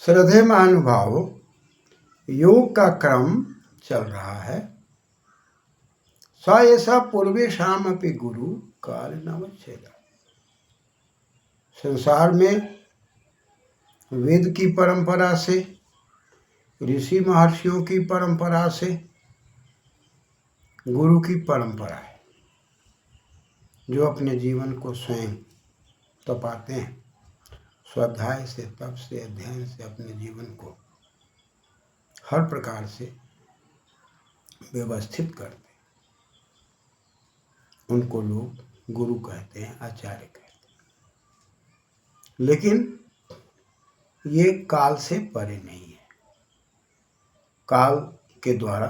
श्रद्धेय महानुभाव, योग का क्रम चल रहा है। स ऐसा पूर्वे शाम अपि गुरु काल नवच्छेद। संसार में वेद की परंपरा से, ऋषि महर्षियों की परंपरा से, गुरु की परंपरा है, जो अपने जीवन को स्वयं तपाते हैं, स्वाध्याय से, तप से, अध्ययन से अपने जीवन को हर प्रकार से व्यवस्थित करते हैं। उनको लोग गुरु कहते हैं, आचार्य कहते हैं। लेकिन ये काल से परे नहीं है। काल के द्वारा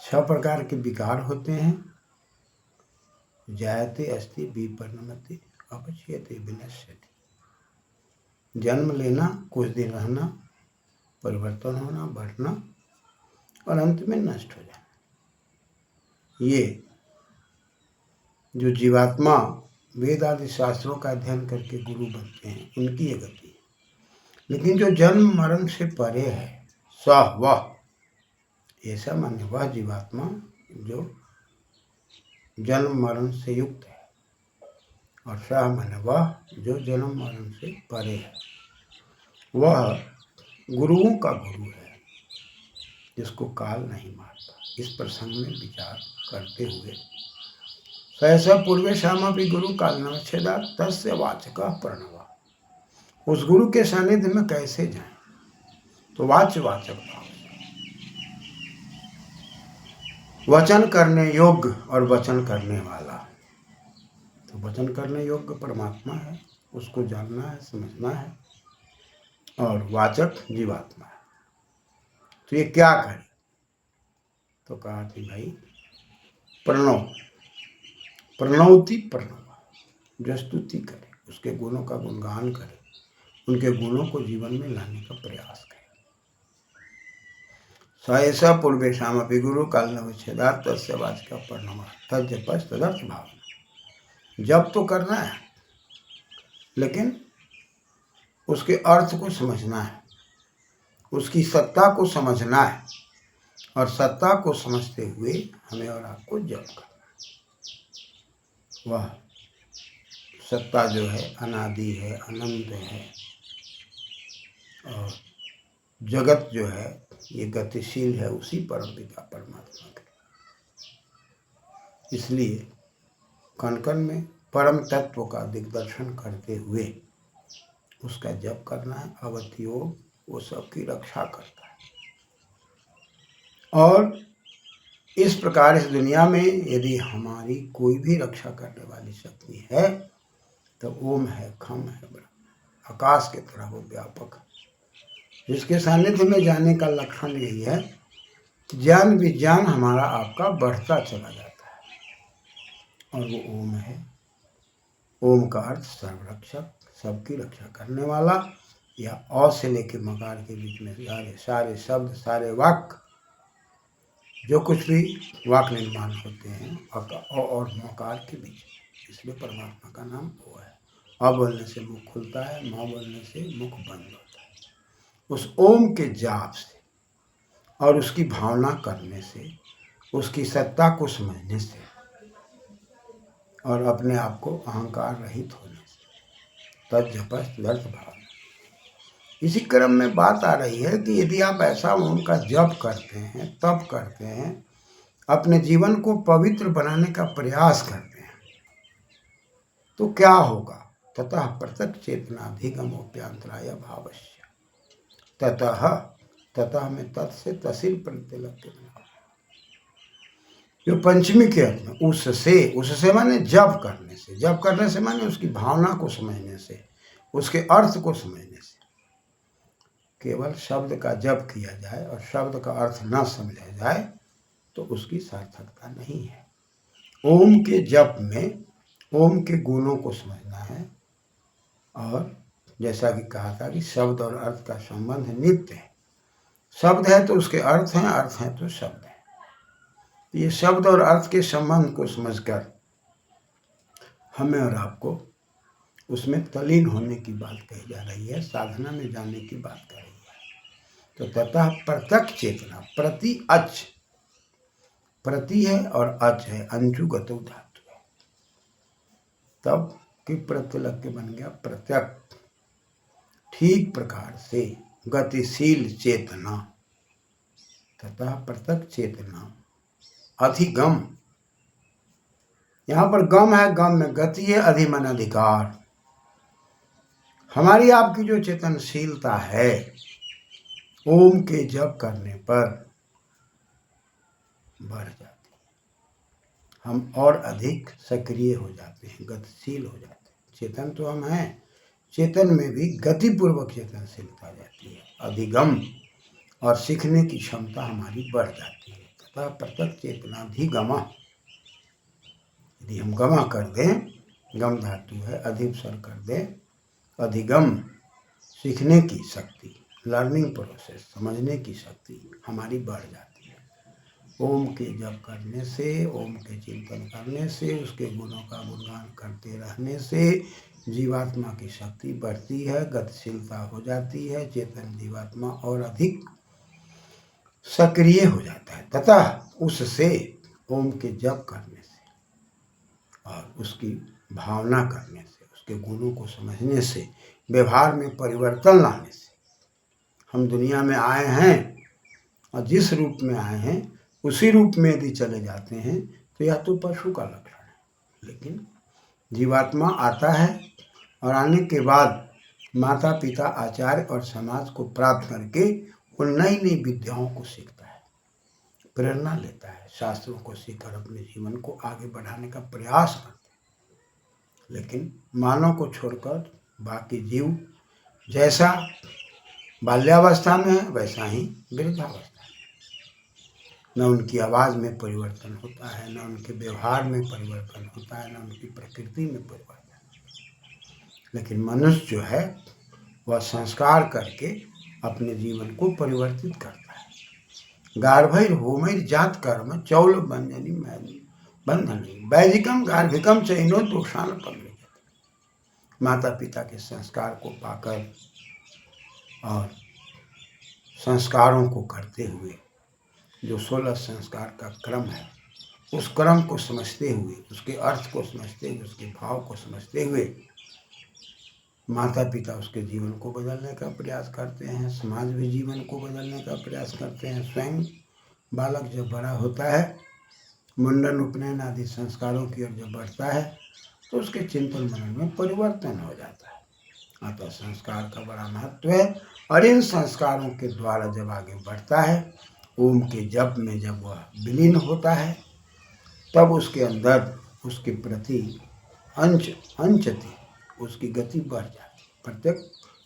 6 प्रकार के विकार होते हैं। जायते अस्ति विपरिणमति अपच्यते विनश्यति। जन्म लेना, कुछ दिन रहना, परिवर्तन होना, बढ़ना और अंत में नष्ट हो जाना। ये जो जीवात्मा वेद आदि शास्त्रों का अध्ययन करके गुरु बनते हैं, उनकी ये गति है। लेकिन जो जन्म मरण से परे है, सह वह, ऐसा मान्य वह जीवात्मा जो जन्म मरण से युक्त है, और सह मान्य वह जो जन्म मरण से परे है, वह गुरुओं का गुरु है, जिसको काल नहीं मारता। इस प्रसंग में विचार करते हुए सहसा पूर्वे श्यामा भी गुरु काल नवच्छेदा तस्य वाचक प्रणवा। उस गुरु के सानिध्य में कैसे जाएं? तो वाच्य वाचक भाव, वचन करने योग्य और वचन करने वाला। तो वचन करने योग्य परमात्मा है, उसको जानना है, समझना है, और वाचक जीवात्मा है। तो ये क्या करे? तो कहा कि भाई प्रणव, प्रणवति प्रणवा, जो स्तुति करे, उसके गुणों का गुणगान करे, उनके गुणों को जीवन में लाने का प्रयास करे। स ऐसा पूर्वे शाम अपि गुरु काल नवच्छेदा तस्य वाचक प्रणवा तज्जपस तदर्थ भावना। जब तो करना है, लेकिन उसके अर्थ को समझना है, उसकी सत्ता को समझना है, और सत्ता को समझते हुए हमें और आपको जप करना है। वह सत्ता जो है अनादि है, अनंत है, और जगत जो है ये गतिशील है, उसी परम पिता परमात्मा के। इसलिए कण कण में परम तत्व का दिग्दर्शन करते हुए उसका जप करना है। अवधि योग वो सबकी रक्षा करता है। और इस प्रकार इस दुनिया में यदि हमारी कोई भी रक्षा करने वाली शक्ति है तो ओम है, खम है, ब्रह्म, आकाश के तरह वो व्यापक है, जिसके सानिध्य में जाने का लक्षण यही है कि ज्ञान विज्ञान हमारा आपका बढ़ता चला जाता है। और वो ओम है। ओम का अर्थ सर्वरक्षक, सबकी रक्षा करने वाला, या अ से लेके मकार के बीच में सारे शब्द, सारे वाक्य, जो कुछ भी वाक्य निर्माण होते हैं अ और मकार के बीच, इसलिए परमात्मा का नाम ओ है। अ बोलने से मुख खुलता है, म बोलने से मुख बंद होता है। उस ओम के जाप से और उसकी भावना करने से, उसकी सत्ता को समझने से, और अपने आप को अहंकार रहित होने से, तज्जपस तदर्थ भावना। इसी क्रम में बात आ रही है कि यदि आप ऐसा ओम का जप करते हैं, तप करते हैं, अपने जीवन को पवित्र बनाने का प्रयास करते हैं, तो क्या होगा? ततः पृथक चेतनाधिगमोप्यांतराय भावस्य। ततः में तत्से तसिल प्रत्यय लगते हैं। जो पंचमी के अर्थ में उससे माने जप करने से, जप करने से माने उसकी भावना को समझने से, उसके अर्थ को समझने से। केवल शब्द का जप किया जाए और शब्द का अर्थ न समझा जाए तो उसकी सार्थकता नहीं है। ओम के जप में ओम के गुणों को समझना है, और जैसा कि कहा था कि शब्द और अर्थ का संबंध नित्य है। शब्द है तो उसके अर्थ हैं, अर्थ है तो शब्द है। ये शब्द और अर्थ के संबंध को समझकर हमें और आपको उसमें तल्लीन होने की बात कही जा रही है, साधना में जाने की बात कर रही है। तो ततः प्रत्यक्ष चेतना, प्रति अच, प्रति है और अच है, अंशु गतो धातु है, तब कि प्रत्यय लग के बन गया प्रत्यक्ष, ठीक प्रकार से गतिशील चेतना, तथा प्रत्यक्ष चेतना अधिगम, यहाँ पर गम है, गम में गति है, अधिमन अधिकार। हमारी आपकी जो चेतनशीलता है ओम के जप करने पर बढ़ जाती है, हम और अधिक सक्रिय हो जाते हैं, गतिशील हो जाते हैं। चेतन तो हम हैं, चेतन में भी गतिपूर्वक चेतनशीलता जाती है, अधिगम और सीखने की क्षमता हमारी बढ़ जाती है। तथा प्रत्यक्ष चेतनाधिगमा, यदि हम गमा कर दें, गम धातु है, अधिपसर कर दें, अधिगम सीखने की शक्ति, लर्निंग प्रोसेस, समझने की शक्ति हमारी बढ़ जाती है। ओम के जप करने से, ओम के चिंतन करने से, उसके गुणों का गुणगान करते रहने से जीवात्मा की शक्ति बढ़ती है, गतिशीलता हो जाती है, चेतन जीवात्मा और अधिक सक्रिय हो जाता है। तथा उससे ओम के जप करने से और उसकी भावना करने से, उसके गुणों को समझने से, व्यवहार में परिवर्तन लाने से, हम दुनिया में आए हैं और जिस रूप में आए हैं उसी रूप में यदि चले जाते हैं तो यह तो पशु का लक्षण है। लेकिन जीवात्मा आता है और आने के बाद माता पिता, आचार्य और समाज को प्राप्त करके वो नई नई विद्याओं को सीखता है, प्रेरणा लेता है, शास्त्रों को सीखकर अपने जीवन को आगे बढ़ाने का प्रयास करता है। लेकिन मानव को छोड़कर बाकी जीव जैसा बाल्यावस्था में है वैसा ही वृद्धावस्था में, न उनकी आवाज़ में परिवर्तन होता है, न उनके व्यवहार में परिवर्तन होता है, न उनकी प्रकृति में परिवर्तन। लेकिन मनुष्य जो है वह संस्कार करके अपने जीवन को परिवर्तित करता है। गार्भैर होमैर जात कर्म चौल बंजनी बंधनी वैदिकम गार्भिकम चैनो दोषान पगड़े। माता पिता के संस्कार को पाकर और संस्कारों को करते हुए, जो 16 संस्कार का क्रम है, उस क्रम को समझते हुए, उसके अर्थ को समझते हुए, उसके भाव को समझते हुए माता पिता उसके जीवन को बदलने का प्रयास करते हैं, समाज भी जीवन को बदलने का प्रयास करते हैं। स्वयं बालक जब बड़ा होता है, मुंडन, उपनयन आदि संस्कारों की ओर जब बढ़ता है तो उसके चिंतन मनन में परिवर्तन हो जाता है। अतः संस्कार का बड़ा महत्व है और इन संस्कारों के द्वारा जब आगे बढ़ता है, ओम के जप में जब वह विलीन होता है, तब उसके अंदर उसके प्रति अंचति, उसकी गति बढ़ जाती है। प्रत्येक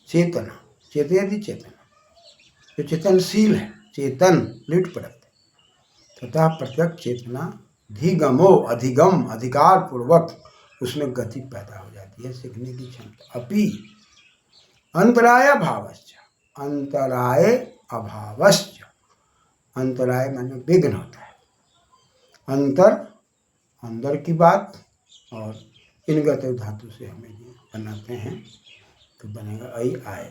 चेतना, चेतयति चेतना, जो चेतनशील है, चेतन लिट प्रत्यय, तथा प्रत्येक चेतना धिगमो, अधिगम, अधिकार पूर्वक उसमें गति पैदा हो जाती है, सीखने की क्षमता। अपि अंतराय अभावश्च, अंतराय अभावश्च, अंतराय माने विघ्न होता है, अंतर अंदर की बात, और इन गते धातु से हमें बनाते हैं तो बनेगा ऐ आय,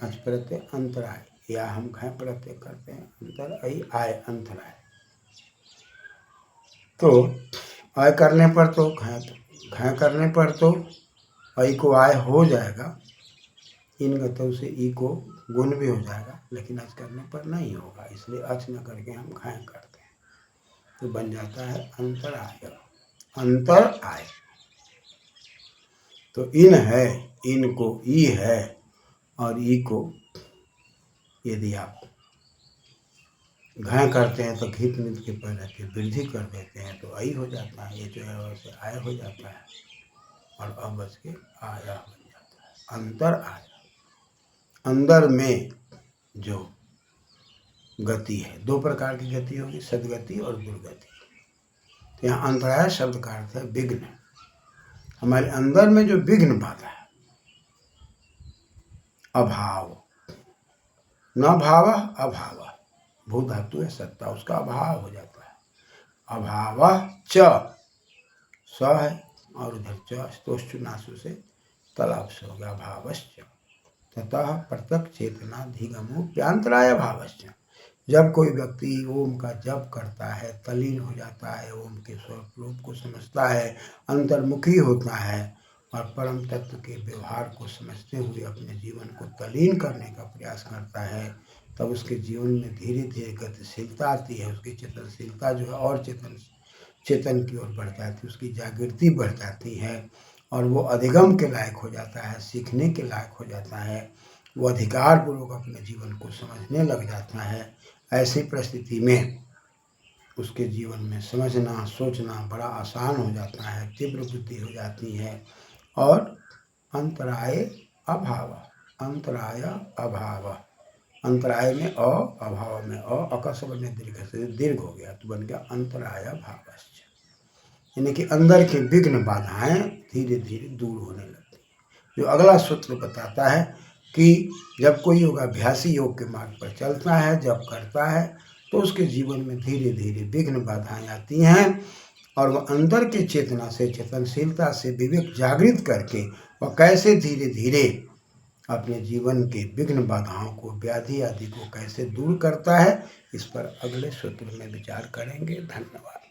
अच प्रत्यय अंतराय, या हम घय प्रत्यय करते हैं अंतर, ऐ आय अंतराय। तो आय करने पर तो घय करने पर तो ऐ को आय हो जाएगा, इन गतों से ई को गुण भी हो जाएगा, लेकिन अच करने पर नहीं होगा, इसलिए अच न करके हम घय करते हैं, तो बन जाता है अंतराय, अंतर आय। तो इन है, इन को ई है, और ई को यदि आप घय करते हैं तो घित नित के पहले की वृद्धि कर देते हैं तो आई हो जाता है, ये जो है वैसे आय हो जाता है, और अब बच के आया बन जाता है, अंतर आया। अंदर में जो गति है, दो प्रकार की गति होगी, सदगति और दुर्गति। तो यहाँ अंतराय शब्द का अर्थ है विघ्न, हमारे अंदर में जो विघ्न बाधा है, अभाव, न भाव अभाव, भू धातु है सत्ता, उसका अभाव हो जाता है, अभाव च, स है और उधर च स्तोष्टुनासु से तलाप से हो गया भावश्च ततः पृथक चेतनाधिगमोप्यांतराय भावश्च। जब कोई व्यक्ति ओम का जप करता है, तल्लीन हो जाता है, ओम के स्वरूप को समझता है, अंतर्मुखी होता है और परम तत्व के व्यवहार को समझते हुए अपने जीवन को तल्लीन करने का प्रयास करता है, तब उसके जीवन में धीरे धीरे गतिशीलता आती है। उसकी चेतनशीलता जो है और चेतन की ओर बढ़ जाती है, उसकी जागृति बढ़ जाती है और वो अधिगम के लायक हो जाता है, सीखने के लायक हो जाता है। वो अधिकार पूर्वक अपने जीवन को समझने लग जाता है। ऐसी परिस्थिति में उसके जीवन में समझना सोचना बड़ा आसान हो जाता है, तीव्र बुद्धि हो जाती है और अंतराय अभाव, अंतराय अभाव, अंतराय में अभाव में अकस्म में दीर्घ से दीर्घ हो गया तो बन गया अंतराय भावश्च। यानी कि अंदर के विघ्न बाधाएं धीरे धीरे दूर होने लगती हैं। जो अगला सूत्र बताता है कि जब कोई योगाभ्यासी योग के मार्ग पर चलता है, जब करता है तो उसके जीवन में धीरे धीरे विघ्न बाधाएं आती हैं और वह अंदर की चेतना से, चेतनशीलता से विवेक जागृत करके वह कैसे धीरे धीरे अपने जीवन के विघ्न बाधाओं को, व्याधि आदि को कैसे दूर करता है, इस पर अगले सूत्र में विचार करेंगे। धन्यवाद।